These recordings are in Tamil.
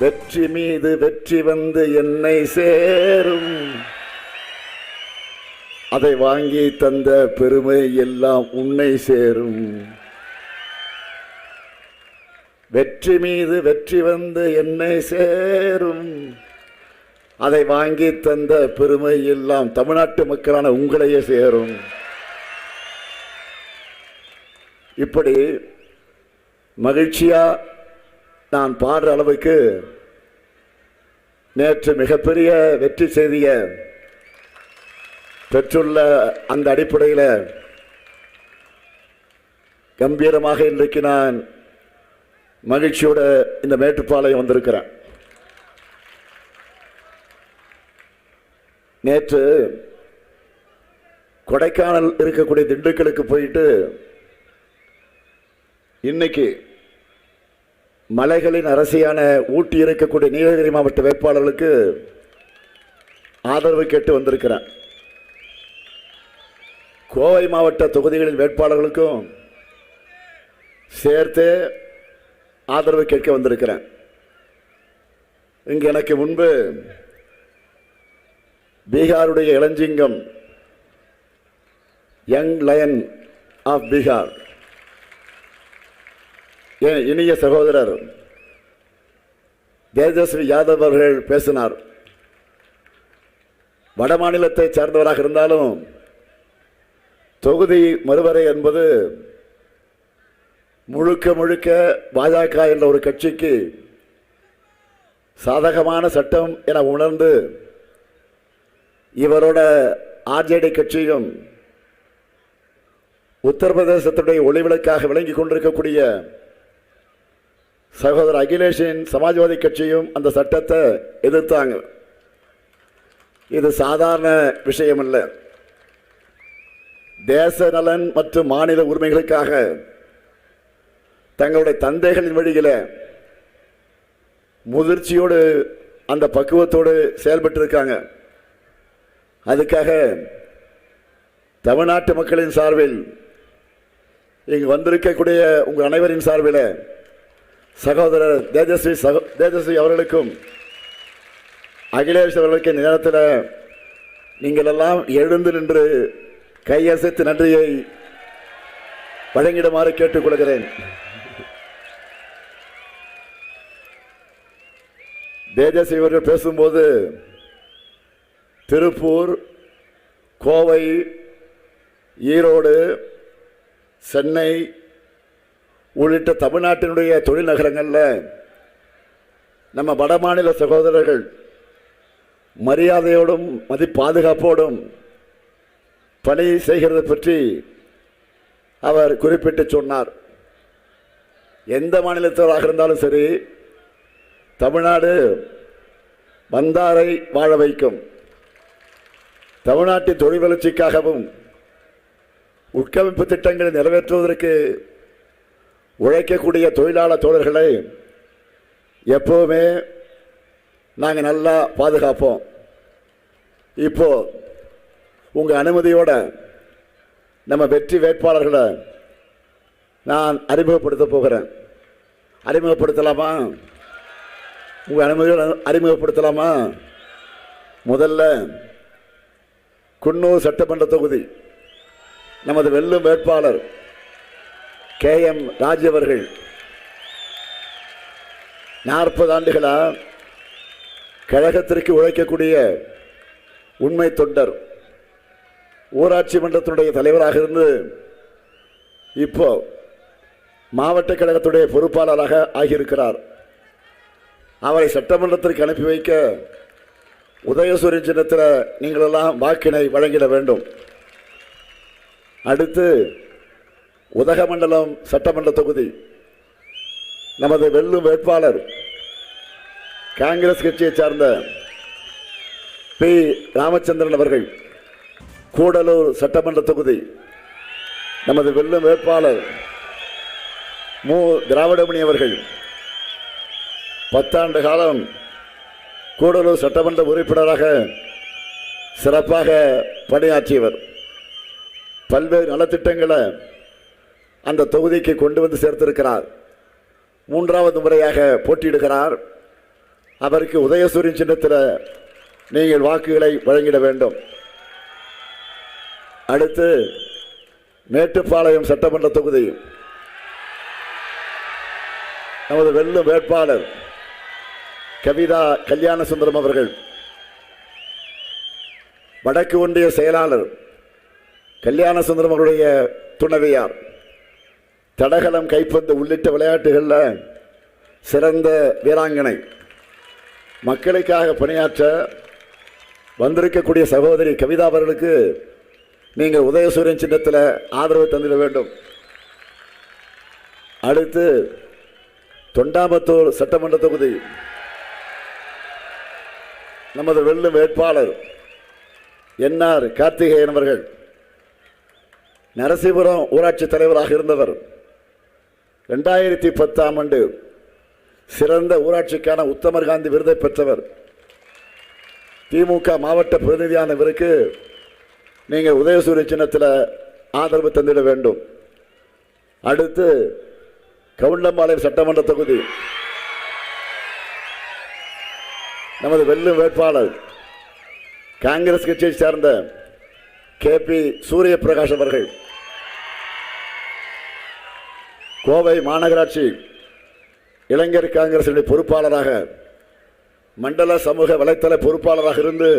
வெற்றி மீது வெற்றி வந்து என்னை சேரும், அதை வாங்கி தந்த பெருமை எல்லாம் உன்னை சேரும். வெற்றி மீது வெற்றி வந்து என்னை சேரும், அதை வாங்கி தந்த பெருமை எல்லாம் தமிழ்நாட்டு மக்களான உங்களையே சேரும். இப்படி மகிழ்ச்சியா நான் பாடுற அளவுக்கு நேற்று மிகப்பெரிய வெற்றி செய்தியை பெற்றுள்ள அந்த அடிப்படையில் கம்பீரமாக இன்றைக்கு நான் மகிழ்ச்சியோட இந்த மேட்டுப்பாளையம் வந்திருக்கிறேன். நேற்று கொடைக்கானல் இருக்கக்கூடிய திண்டுக்கலுக்கு போயிட்டு இன்னைக்கு மலைகளின் அரசியான ஊட்டி இருக்கக்கூடிய நீலகிரி மாவட்ட வேட்பாளர்களுக்கு ஆதரவு கேட்டு வந்திருக்கிறேன். கோவை மாவட்ட தொகுதிகளின் வேட்பாளர்களுக்கும் சேர்த்து ஆதரவு கேட்க வந்திருக்கிறேன். இங்கு எனக்கு முன்பு பீகாருடைய இளஞ்சிங்கம், யங் லயன் ஆஃப் பீகார், என் இனிய சகோதரர் தேஜஸ்வி யாதவ் அவர்கள் பேசினார். வட மாநிலத்தை சார்ந்தவராக இருந்தாலும் தொகுதி மறுவரை என்பது முழுக்க முழுக்க பாஜக என்ற ஒரு கட்சிக்கு சாதகமான சட்டம் என உணர்ந்து இவரோட ஆர்ஜேடி கட்சியும் உத்தரப்பிரதேசத்துடைய ஒளிவிளக்காக விளங்கி கொண்டிருக்கக்கூடிய சகோதரர் அகிலேஷின் சமாஜ்வாதி கட்சியும் அந்த சட்டத்தை எதிர்த்தாங்க. இது சாதாரண விஷயம் அல்ல. தேச நலன் மற்றும் மாநில உரிமைகளுக்காக தங்களுடைய தந்தைகளின் வழியில் முதிர்ச்சியோடு அந்த பக்குவத்தோடு செயல்பட்டு இருக்காங்க. அதுக்காக தமிழ்நாட்டு மக்களின் சார்பில் இங்கு வந்திருக்கக்கூடிய உங்கள் அனைவரின் சார்பில் சகோதரர் தேஜஸ்வி அவர்களுக்கும் அகிலேஷ் அவர்களுக்கு இந்த நேரத்தில் நீங்கள் எல்லாம் எழுந்து நின்று கையசைத்து நன்றியை வழங்கிடுமாறு கேட்டுக்கொள்கிறேன். தேஜஸ்வி அவர்கள் பேசும்போது திருப்பூர், கோவை, ஈரோடு, சென்னை உள்ளிட்ட தமிழ்நாட்டினுடைய தொழில் நகரங்களில் நம்ம வடமாநில சகோதரர்கள் மரியாதையோடும் பாதுகாப்போடும் பணி செய்கிறது பற்றி அவர் குறிப்பிட்டு சொன்னார். எந்த மாநிலத்தவராக இருந்தாலும் சரி, தமிழ்நாடு வந்தாரை வாழ வைக்கும். தமிழ்நாட்டின் தொழில் வளர்ச்சிக்காகவும் உட்கமைப்பு திட்டங்களை நிறைவேற்றுவதற்கு உழைக்கக்கூடிய தொழிலாளர் தோழர்களை எப்போவுமே நாங்கள் நல்லா பாதுகாப்போம். இப்போ உங்கள் அனுமதியோட நம்ம வெற்றி வேட்பாளர்களை நான் அறிமுகப்படுத்த போகிறேன். அறிமுகப்படுத்தலாமா? உங்கள் அனுமதியோட அறிமுகப்படுத்தலாமா? முதல்ல குன்னூர் சட்டமன்ற தொகுதி நமது வெல்லும் வேட்பாளர் KM ராஜு அவர்கள் 40 ஆண்டுகளாக கழகத்திற்கு உழைக்கக்கூடிய உண்மை தொண்டர், ஊராட்சி மன்றத்தினுடைய தலைவராக இருந்து இப்போ மாவட்ட கழகத்துடைய பொறுப்பாளராக ஆகியிருக்கிறார். அவரை சட்டமன்றத்திற்கு அனுப்பி வைக்க உதயசூரியன் சின்னத்தில் நீங்களெல்லாம் வாக்கினை வழங்கிட வேண்டும். அடுத்து உதகமண்டலம் சட்டமன்ற தொகுதி நமது வெல்லும் வேட்பாளர் காங்கிரஸ் கட்சியை சார்ந்த P. ராமச்சந்திரன் அவர்கள். கூடலூர் சட்டமன்ற தொகுதி நமது வெல்லும் வேட்பாளர் மு. திராவிடமணி அவர்கள். 10 ஆண்டு காலம் கூடலூர் சட்டமன்ற உறுப்பினராக சிறப்பாக பணியாற்றியவர். பல்வேறு நலத்திட்டங்களை அந்த தொகுதிக்கு கொண்டு வந்து சேர்த்திருக்கிறார். 3வது முறையாக போட்டியிடுகிறார். அவருக்கு உதயசூரியன் சின்னத்தில் நீங்கள் வாக்குகளை வழங்கிட வேண்டும். அடுத்து மேட்டுப்பாளையம் சட்டமன்ற தொகுதி நமது வெல்லும் வேட்பாளர் கவிதா கல்யாணசுந்தரம் அவர்கள், வடக்கு ஒன்றிய செயலாளர் கல்யாணசுந்தரம் அவருடைய துணைவியார், தடகளம், கைப்பந்து உள்ளிட்ட விளையாட்டுகளில் சிறந்த வீராங்கனை, மக்களுக்காக பணியாற்ற வந்திருக்கக்கூடிய சகோதரி கவிதா அவர்களுக்கு நீங்கள் உதயசூரியன் சின்னத்தில் ஆதரவு தந்திட வேண்டும். அடுத்து தொண்டாமுத்தூர் சட்டமன்ற தொகுதி நமது வெல்லும் வேட்பாளர் என்ஆர் கார்த்திகேயன் அவர்கள், நரசிபுரம் ஊராட்சி தலைவராக இருந்தவர், 2010ஆம் ஆண்டு சிறந்த ஊராட்சிக்கான உத்தமர் காந்தி விருதை பெற்றவர். திமுக மாவட்ட பிரதிநிதியான இவருக்கு நீங்கள் உதயசூரிய சின்னத்தில் ஆதரவு தந்திட வேண்டும். அடுத்து கவுண்டம்பாளையம் சட்டமன்ற தொகுதி நமது வெல்லும் வேட்பாளர் காங்கிரஸ் கட்சியை சார்ந்த KP சூரிய பிரகாஷ் அவர்கள், கோவை மாநகராட்சி இளைஞர் காங்கிரசினுடைய பொறுப்பாளராக, மண்டல சமூக வலைத்தள பொறுப்பாளராக இருந்து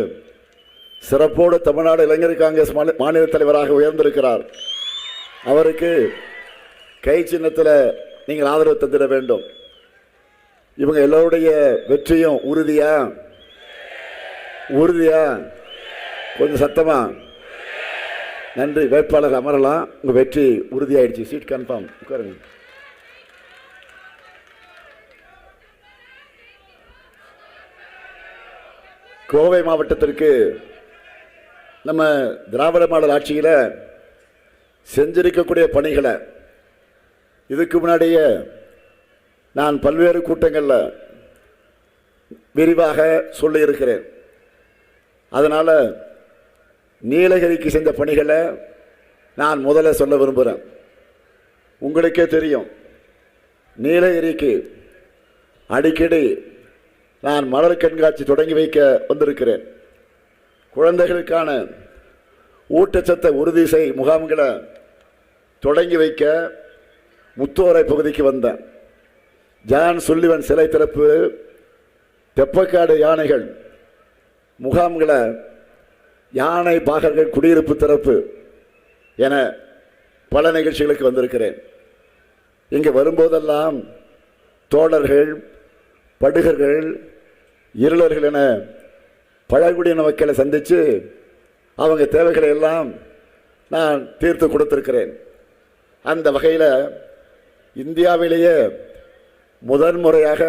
சிறப்போடு தமிழ்நாடு இளைஞர் காங்கிரஸ் மாநில தலைவராக உயர்ந்திருக்கிறார். அவருக்கு கை சின்னத்தில் நீங்கள் ஆதரவு தந்திட வேண்டும். இவங்க எல்லோருடைய வெற்றியும் உறுதியா கொஞ்சம் சத்தமா. நன்றி. வேட்பாளர் அமரலாம். உங்க வெற்றி உறுதியாயிடுச்சு. Seat confirm. உட்காருங்க. கோவை மாவட்டத்திற்கு நம்ம திராவிட மாடல் ஆட்சியில் செஞ்சிருக்கக்கூடிய பணிகளை இதுக்கு முன்னாடியே நான் பல்வேறு கூட்டங்களில் விரிவாக சொல்லியிருக்கிறேன். அதனால் நீலகிரிக்கு செஞ்ச பணிகளை நான் முதல்ல சொல்ல விரும்புகிறேன். உங்களுக்கே தெரியும், நீலகிரிக்கு அடிக்கடி நான் மலர் கண்காட்சி தொடங்கி வைக்க வந்திருக்கிறேன். குழந்தைகளுக்கான ஊட்டச்சத்தை உறுதி செய் முகாம்களை தொடங்கி வைக்க முத்தோரை பகுதிக்கு வந்தேன். ஜான் சுல்லிவன் சிலை திறப்பு, தெப்பக்காடு யானைகள் முகாம்களை, யானை பாகர்கள் குடியிருப்பு திறப்பு என பல நிகழ்ச்சிகளுக்கு வந்திருக்கிறேன். இங்கே வரும்போதெல்லாம் தோழர்கள், படுகர்கள், இருளர்கள் என பழங்குடியின மக்களை சந்தித்து அவங்க தேவைகளை எல்லாம் நான் தீர்த்து கொடுத்திருக்கிறேன். அந்த வகையில் இந்தியாவிலேயே முதன்முறையாக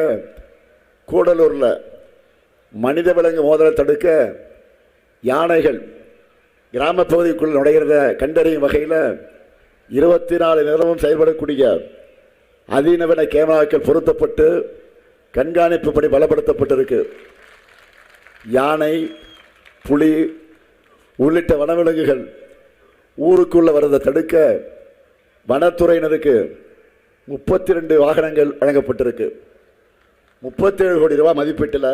கூடலூரில் மனித விலங்கு மோதலை தடுக்க யானைகள் கிராமப்பகுதிக்குள் நுழைகிறத கண்டறியும் வகையில் 24 நேரமும் செயல்படக்கூடிய அதிநவீன கேமராக்கள் பொருத்தப்பட்டு கண்காணிப்பு பணி பலப்படுத்தப்பட்டிருக்கு. யானை, புலி உள்ளிட்ட வனவிலங்குகள் ஊருக்குள்ள வரதை தடுக்க வனத்துறையினருக்கு 32 வாகனங்கள் வழங்கப்பட்டிருக்கு. 37 கோடி ரூபாய் மதிப்பீட்டில்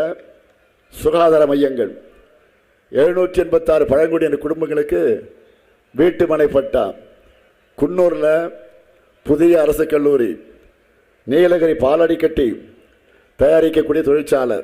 சுகாதார மையங்கள், 786 பழங்குடியின குடும்பங்களுக்கு வீட்டு மனை பட்டா, குன்னூரில் புதிய அரசு கல்லூரி, நீலகிரி பாலடி கட்டி தயாரிக்கக்கூடிய தொழிற்சாலை,